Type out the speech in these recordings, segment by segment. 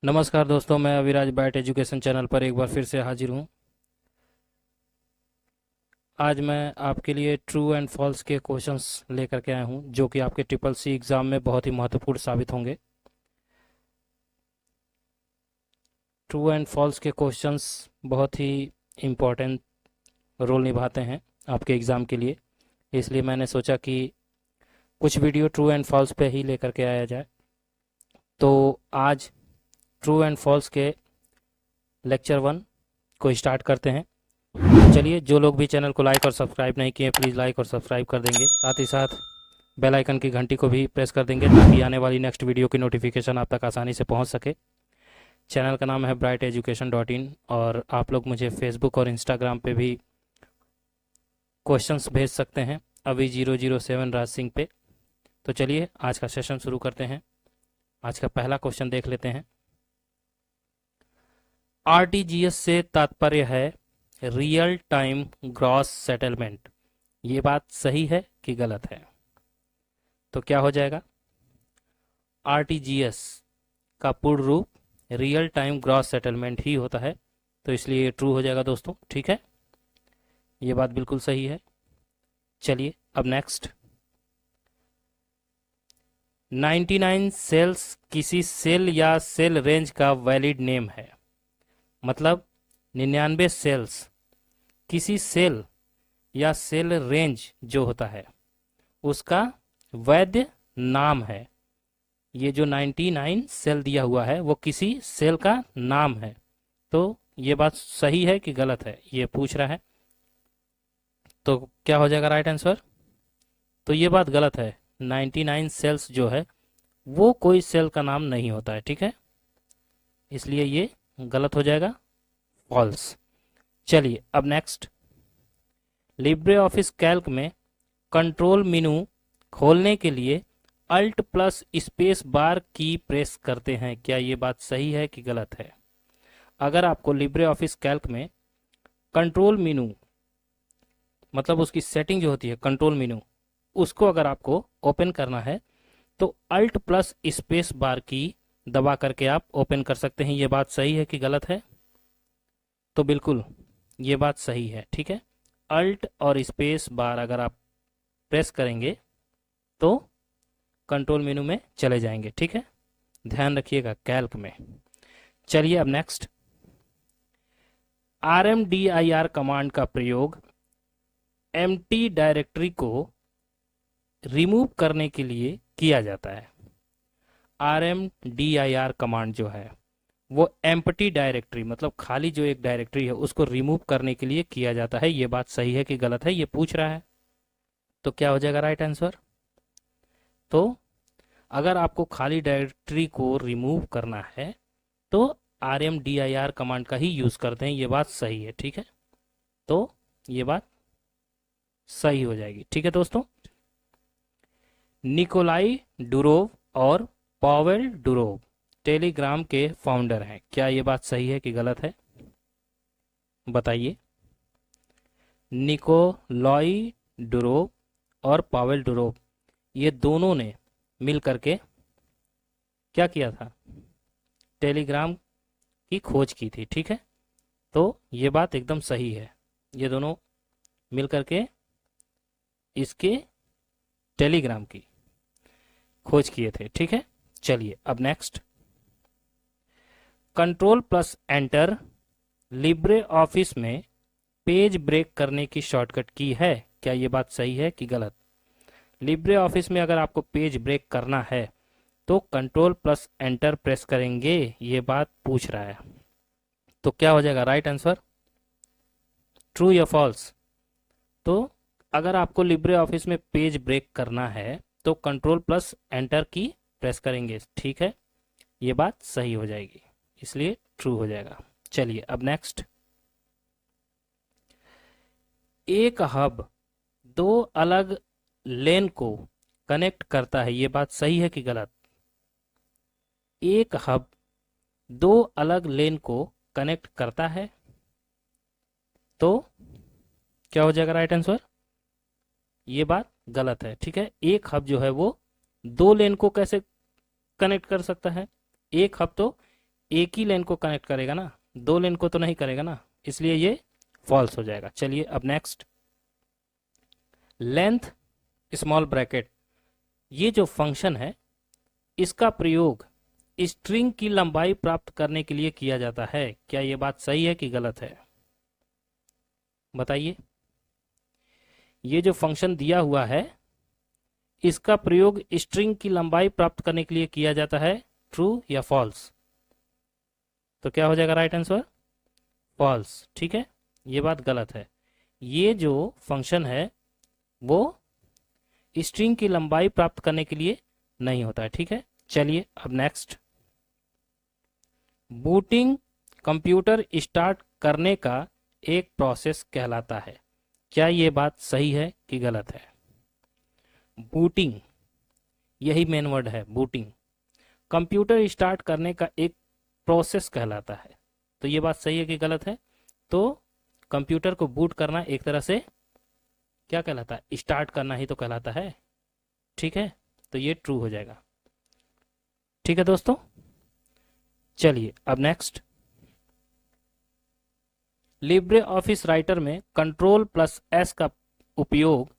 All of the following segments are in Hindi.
नमस्कार दोस्तों, मैं अविराज बाइट एजुकेशन चैनल पर एक बार फिर से हाजिर हूँ। आज मैं आपके लिए ट्रू एंड फॉल्स के क्वेश्चंस लेकर के आया हूँ जो कि आपके ट्रिपल सी एग्ज़ाम में बहुत ही महत्वपूर्ण साबित होंगे। ट्रू एंड फॉल्स के क्वेश्चंस बहुत ही इम्पोर्टेंट रोल निभाते हैं आपके एग्ज़ाम के लिए, इसलिए मैंने सोचा कि कुछ वीडियो ट्रू एंड फॉल्स पे ही लेकर के आया जाए। तो आज ट्रू एंड फॉल्स के लेक्चर 1 को स्टार्ट करते हैं। चलिए, जो लोग भी चैनल को लाइक और सब्सक्राइब नहीं किए प्लीज़ लाइक और सब्सक्राइब कर देंगे, साथ ही साथ बेल आइकन की घंटी को भी प्रेस कर देंगे ताकि आने वाली नेक्स्ट वीडियो की नोटिफिकेशन आप तक आसानी से पहुंच सके। चैनल का नाम है brighteducation.in और आप लोग मुझे फेसबुक और इंस्टाग्राम पे भी क्वेश्चंस भेज सकते हैं अभी 007 राज सिंह पे। तो चलिए आज का सेशन शुरू करते हैं। आज का पहला क्वेश्चन देख लेते हैं। आरटीजीएस से तात्पर्य है रियल टाइम ग्रॉस सेटलमेंट। ये बात सही है कि गलत है? तो क्या हो जाएगा? आरटीजीएस का पूर्ण रूप रियल टाइम ग्रॉस सेटलमेंट ही होता है, तो इसलिए ये ट्रू हो जाएगा दोस्तों। ठीक है, ये बात बिल्कुल सही है। चलिए अब नेक्स्ट। 99 सेल्स किसी सेल या सेल रेंज का वैलिड नेम है। मतलब 99 सेल्स किसी सेल या सेल रेंज जो होता है उसका वैध नाम है। ये जो 99 सेल दिया हुआ है वो किसी सेल का नाम है। तो ये बात सही है कि गलत है ये पूछ रहा है। तो क्या हो जाएगा राइट आंसर? तो ये बात गलत है। 99 सेल्स जो है वो कोई सेल का नाम नहीं होता है। ठीक है, इसलिए ये गलत हो जाएगा, फॉल्स। चलिए अब नेक्स्ट। लिब्रे ऑफिस कैल्क में कंट्रोल मेनू खोलने के लिए अल्ट प्लस स्पेस बार की प्रेस करते हैं। क्या ये बात सही है कि गलत है? अगर आपको लिब्रे ऑफिस कैल्क में कंट्रोल मेनू मतलब उसकी सेटिंग जो होती है कंट्रोल मेनू, उसको अगर आपको ओपन करना है तो अल्ट प्लस स्पेस बार की दबा करके आप ओपन कर सकते हैं। ये बात सही है कि गलत है? तो बिल्कुल ये बात सही है। ठीक है, अल्ट और स्पेस बार अगर आप प्रेस करेंगे तो कंट्रोल मेनू में चले जाएंगे। ठीक है, ध्यान रखिएगा कैल्क में। चलिए अब नेक्स्ट। RMDIR कमांड का प्रयोग एम्प्टी डायरेक्टरी को रिमूव करने के लिए किया जाता है। RMDIR कमांड जो है वो एम्प्टी डायरेक्टरी मतलब खाली जो एक डायरेक्टरी है उसको रिमूव करने के लिए किया जाता है। ये बात सही है कि गलत है ये पूछ रहा है। तो क्या हो जाएगा राइट आंसर? तो अगर आपको खाली डायरेक्टरी को रिमूव करना है तो RMDIR कमांड का ही यूज करते हैं। ये बात सही है। ठीक है, तो ये बात सही हो जाएगी। ठीक है दोस्तों, निकोलाई डुरोव और पावेल डुरोव टेलीग्राम के फाउंडर हैं। क्या ये बात सही है कि गलत है? बताइए। निकोलाई डुरोव और पावेल डुरोव ये दोनों ने मिल करके क्या किया था? टेलीग्राम की खोज की थी। ठीक है, तो ये बात एकदम सही है। ये दोनों मिल करके इसके टेलीग्राम की खोज किए थे। ठीक है, चलिए अब next. Control plus enter Libre office में पेज ब्रेक करने की शॉर्टकट की है। क्या ये बात सही है कि गलत? लिब्रे ऑफिस में अगर आपको पेज ब्रेक करना है तो कंट्रोल प्लस एंटर प्रेस करेंगे। ये बात पूछ रहा है। तो क्या हो जाएगा राइट आंसर? ट्रू या फॉल्स? तो अगर आपको लिब्रे ऑफिस में पेज ब्रेक करना है तो कंट्रोल प्लस एंटर की प्रेस करेंगे। ठीक है, ये बात सही हो जाएगी, इसलिए ट्रू हो जाएगा। चलिए अब नेक्स्ट। एक हब दो अलग लेन को कनेक्ट करता है। ये बात सही है कि गलत? एक हब दो अलग लेन को कनेक्ट करता है, तो क्या हो जाएगा राइट आंसर? ये बात गलत है। ठीक है, एक हब जो है वो दो लेन को कैसे कनेक्ट कर सकता है? एक हब तो एक ही लेन को कनेक्ट करेगा ना, दो लेन को तो नहीं करेगा ना, इसलिए ये फॉल्स हो जाएगा। चलिए अब नेक्स्ट, लेंथ स्मॉल ब्रैकेट, ये जो फंक्शन है इसका प्रयोग स्ट्रिंग की लंबाई प्राप्त करने के लिए किया जाता है। क्या ये बात सही है कि गलत है? बताइए। ये जो फंक्शन दिया हुआ है इसका प्रयोग स्ट्रिंग की लंबाई प्राप्त करने के लिए किया जाता है, ट्रू या फॉल्स? तो क्या हो जाएगा राइट आंसर? फॉल्स। ठीक है, ये बात गलत है। ये जो फंक्शन है वो स्ट्रिंग की लंबाई प्राप्त करने के लिए नहीं होता है। ठीक है, चलिए अब नेक्स्ट, बूटिंग कंप्यूटर स्टार्ट करने का एक प्रोसेस कहलाता है। क्या ये बात सही है कि गलत है? बूटिंग, यही मेन वर्ड है, बूटिंग कंप्यूटर स्टार्ट करने का एक प्रोसेस कहलाता है। तो ये बात सही है कि गलत है? तो कंप्यूटर को बूट करना एक तरह से क्या कहलाता है? स्टार्ट करना ही तो कहलाता है। ठीक है, तो ये ट्रू हो जाएगा। ठीक है दोस्तों, चलिए अब नेक्स्ट, लिब्रे ऑफिस राइटर में Ctrl+S का उपयोग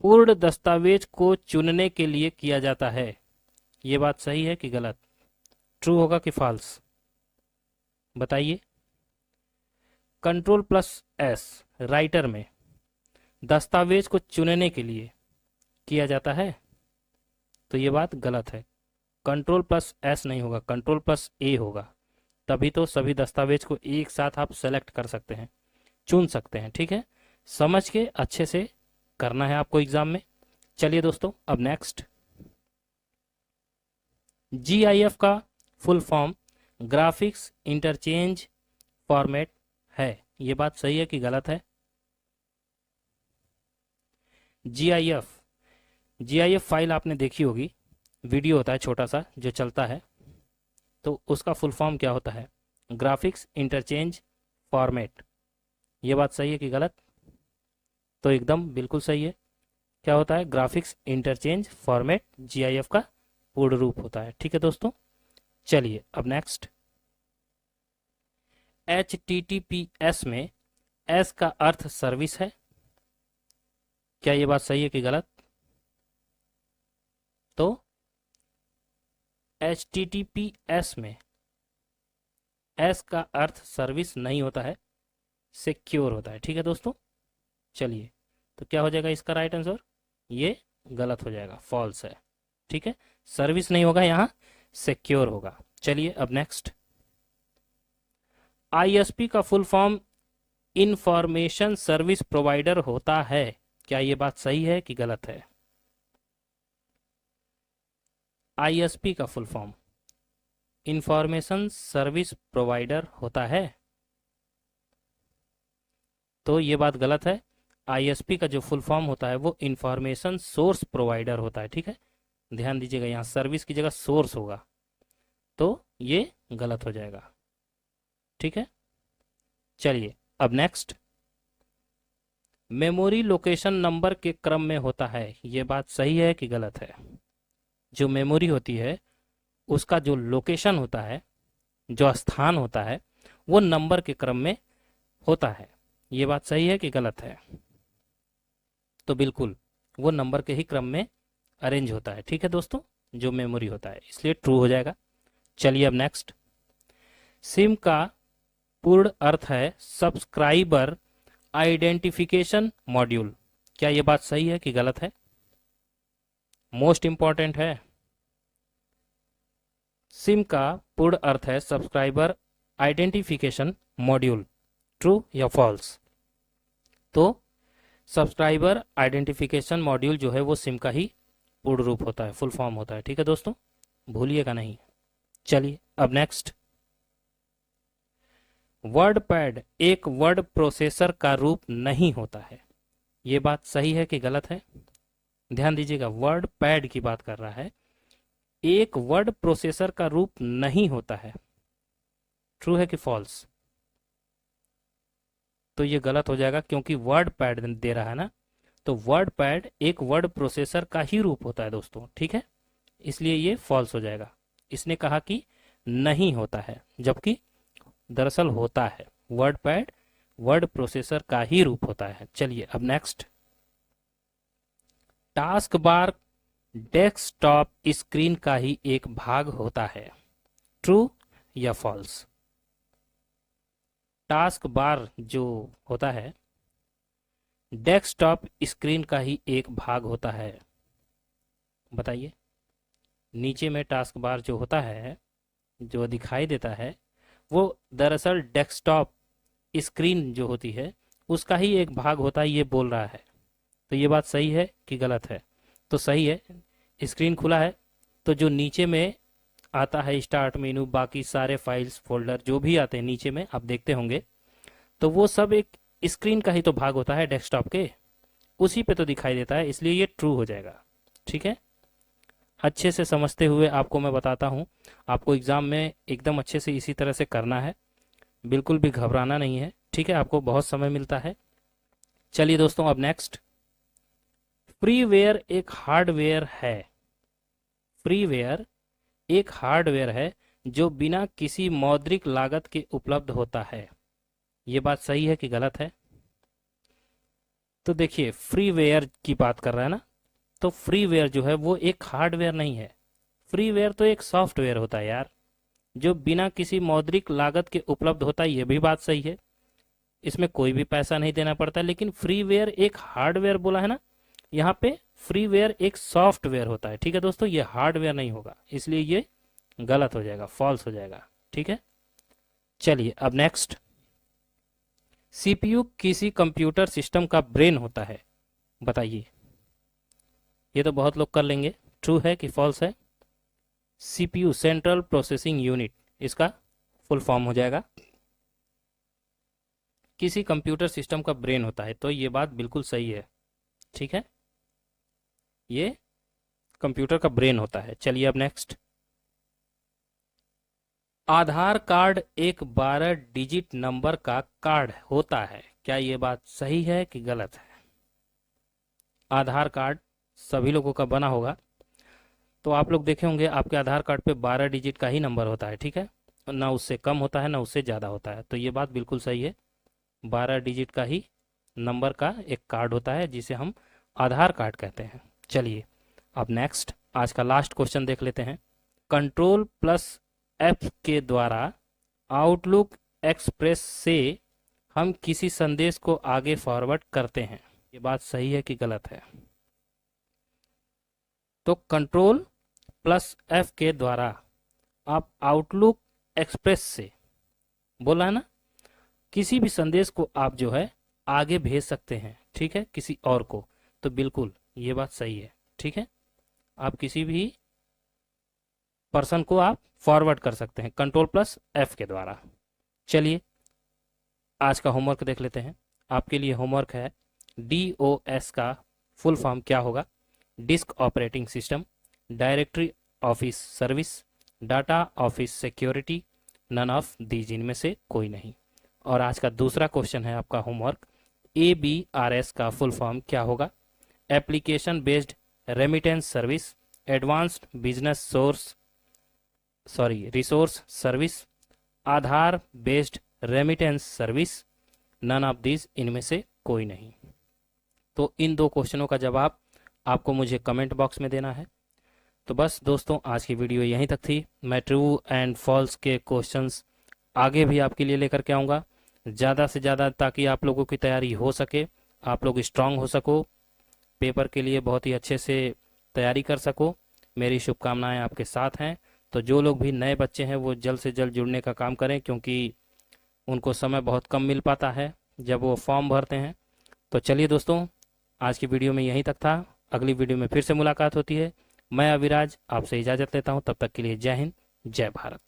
पूर्ण दस्तावेज को चुनने के लिए किया जाता है। ये बात सही है कि गलत? ट्रू होगा कि फॉल्स? बताइए। Ctrl+S राइटर में दस्तावेज को चुनने के लिए किया जाता है, तो ये बात गलत है। Ctrl+S नहीं होगा, Ctrl+A होगा, तभी तो सभी दस्तावेज को एक साथ आप सेलेक्ट कर सकते हैं, चुन सकते हैं। ठीक है, समझ के अच्छे से करना है आपको एग्जाम में। चलिए दोस्तों अब नेक्स्ट, GIF का full form graphics interchange format है। ये बात सही है कि गलत है? GIF फाइल आपने देखी होगी, वीडियो होता है छोटा सा जो चलता है, तो उसका फुल फॉर्म क्या होता है? Graphics interchange format. ये बात सही है कि गलत? तो एकदम बिल्कुल सही है। क्या होता है? ग्राफिक्स इंटरचेंज फॉर्मेट GIF का पूर्ण रूप होता है। ठीक है दोस्तों, चलिए अब नेक्स्ट, HTTPS में S का अर्थ सर्विस है। क्या ये बात सही है कि गलत? तो HTTPS में S का अर्थ सर्विस नहीं होता है, सिक्योर होता है। ठीक है दोस्तों, चलिए तो क्या हो जाएगा इसका राइट आंसर? ये गलत हो जाएगा, फॉल्स है। ठीक है, सर्विस नहीं होगा यहाँ, सिक्योर होगा। चलिए अब नेक्स्ट, ISP का full form information service provider होता है। क्या ये बात सही है कि गलत है? ISP का full form information service provider होता है, तो ये बात गलत है। ISP का जो फुल फॉर्म होता है वो इंफॉर्मेशन सोर्स प्रोवाइडर होता है। ठीक है, ध्यान दीजिएगा, यहाँ सर्विस की जगह सोर्स होगा, तो ये गलत हो जाएगा। ठीक है, चलिए अब नेक्स्ट, मेमोरी लोकेशन नंबर के क्रम में होता है। ये बात सही है कि गलत है? जो मेमोरी होती है उसका जो लोकेशन होता है, जो स्थान होता है, वो नंबर के क्रम में होता है। ये बात सही है कि गलत है? तो बिल्कुल वो नंबर के ही क्रम में अरेंज होता है। ठीक है दोस्तों, जो मेमोरी होता है, इसलिए ट्रू हो जाएगा। चलिए अब नेक्स्ट, सिम का पूर्ण अर्थ है सब्सक्राइबर आइडेंटिफिकेशन मॉड्यूल। क्या ये बात सही है कि गलत है? मोस्ट इंपॉर्टेंट है। सिम का पूर्ण अर्थ है सब्सक्राइबर आइडेंटिफिकेशन मॉड्यूल, ट्रू या फॉल्स? तो सब्सक्राइबर आइडेंटिफिकेशन मॉड्यूल जो है वो सिम का ही पूर्ण रूप होता है, फुल फॉर्म होता है। ठीक है दोस्तों, भूलिएगा नहीं। चलिए अब नेक्स्ट, वर्ड पैड एक वर्ड प्रोसेसर का रूप नहीं होता है। ये बात सही है कि गलत है? ध्यान दीजिएगा, वर्ड पैड की बात कर रहा है, एक वर्ड प्रोसेसर का रूप नहीं होता है। ट्रू है कि फॉल्स? तो ये गलत हो जाएगा, क्योंकि वर्ड पैड दे रहा है ना, तो वर्ड पैड एक वर्ड प्रोसेसर का ही रूप होता है दोस्तों। ठीक है, इसलिए ये फॉल्स हो जाएगा। इसने कहा कि नहीं होता है, जबकि दरअसल होता है। वर्ड पैड वर्ड प्रोसेसर का ही रूप होता है। चलिए अब next, task bar desktop screen का ही एक भाग होता है, ट्रू या फॉल्स? टास्क बार जो होता है डेस्कटॉप स्क्रीन का ही एक भाग होता है, बताइए। नीचे में टास्क बार जो होता है, जो दिखाई देता है, वो दरअसल डेस्कटॉप स्क्रीन जो होती है उसका ही एक भाग होता है, ये बोल रहा है। तो ये बात सही है कि गलत है? तो सही है। स्क्रीन खुला है तो जो नीचे में आता है स्टार्ट मेनू, बाकी सारे फाइल्स फोल्डर जो भी आते हैं नीचे में आप देखते होंगे, तो वो सब एक स्क्रीन का ही तो भाग होता है डेस्कटॉप के, उसी पे तो दिखाई देता है, इसलिए ये ट्रू हो जाएगा। ठीक है, अच्छे से समझते हुए आपको मैं बताता हूँ। आपको एग्जाम में एकदम अच्छे से इसी तरह से करना है, बिल्कुल भी घबराना नहीं है। ठीक है, आपको बहुत समय मिलता है। चलिए दोस्तों अब नेक्स्ट, फ्रीवेयर एक हार्डवेयर है। फ्रीवेयर एक हार्डवेयर है जो बिना किसी मौद्रिक लागत के उपलब्ध होता है, ये बात सही है कि गलत है? तो देखिए, फ्रीवेयर की बात कर रहा है ना, तो फ्रीवेयर जो है वो एक हार्डवेयर नहीं है। फ्रीवेयर तो एक सॉफ्टवेयर होता है यार, जो बिना किसी मौद्रिक लागत के उपलब्ध होता है, ये भी बात सही है। इसमें कोई भी पैसा नहीं देना पड़ता, लेकिन फ्रीवेयर एक हार्डवेयर बोला है ना, यहाँ पे फ्रीवेयर एक सॉफ्टवेयर होता है। ठीक है दोस्तों, ये हार्डवेयर नहीं होगा, इसलिए ये गलत हो जाएगा, फॉल्स हो जाएगा। ठीक है, चलिए अब नेक्स्ट, सीपीयू किसी कंप्यूटर सिस्टम का ब्रेन होता है, बताइए। ये तो बहुत लोग कर लेंगे, ट्रू है कि फॉल्स है? सीपीयू सेंट्रल प्रोसेसिंग यूनिट, इसका फुल फॉर्म हो जाएगा। किसी कंप्यूटर सिस्टम का ब्रेन होता है, तो ये बात बिल्कुल सही है। ठीक है, ये कंप्यूटर का ब्रेन होता है। चलिए अब नेक्स्ट, आधार कार्ड एक 12 डिजिट नंबर का कार्ड होता है, क्या ये बात सही है कि गलत है? आधार कार्ड सभी लोगों का बना होगा, तो आप लोग देखे होंगे आपके आधार कार्ड पे 12 डिजिट का ही नंबर होता है। ठीक है, ना उससे कम होता है ना उससे ज़्यादा होता है, तो ये बात बिल्कुल सही है। 12 डिजिट का ही नंबर का एक कार्ड होता है जिसे हम आधार कार्ड कहते हैं। चलिए अब नेक्स्ट, आज का लास्ट क्वेश्चन देख लेते हैं। कंट्रोल प्लस एफ के द्वारा आउटलुक एक्सप्रेस से हम किसी संदेश को आगे फॉरवर्ड करते हैं, ये बात सही है कि गलत है? तो कंट्रोल प्लस एफ के द्वारा आप आउटलुक एक्सप्रेस से, बोला है ना, किसी भी संदेश को आप जो है आगे भेज सकते हैं। ठीक है, किसी और को, तो बिल्कुल ये बात सही है। ठीक है, आप किसी भी पर्सन को आप फॉरवर्ड कर सकते हैं कंट्रोल प्लस एफ के द्वारा। चलिए आज का होमवर्क देख लेते हैं। आपके लिए होमवर्क है, DOS का फुल फॉर्म क्या होगा? Disk operating system, directory office service, data office security, none of these, इनमें से कोई नहीं। और आज का दूसरा क्वेश्चन है आपका होमवर्क, ABRS का फुल फॉर्म क्या होगा? Application based remittance service, advanced business resource service, Aadhaar based remittance service, none of these, इनमें से कोई नहीं। तो इन दो क्वेश्चनों का जवाब आपको मुझे कमेंट बॉक्स में देना है। तो बस दोस्तों, आज की वीडियो यहीं तक थी। मैं ट्रू एंड फॉल्स के क्वेश्चंस आगे भी आपके लिए लेकर के आऊँगा ज़्यादा से ज़्यादा, ताकि आप लोगों की तैयारी हो सके, आप लोग स्ट्रांग हो सको, पेपर के लिए बहुत ही अच्छे से तैयारी कर सको। मेरी शुभकामनाएं आपके साथ हैं। तो जो लोग भी नए बच्चे हैं वो जल्द से जल्द जुड़ने का काम करें, क्योंकि उनको समय बहुत कम मिल पाता है जब वो फॉर्म भरते हैं। तो चलिए दोस्तों, आज की वीडियो में यहीं तक था। अगली वीडियो में फिर से मुलाकात होती है। मैं अविराज आपसे इजाज़त लेता हूँ, तब तक के लिए जय हिंद, जय भारत।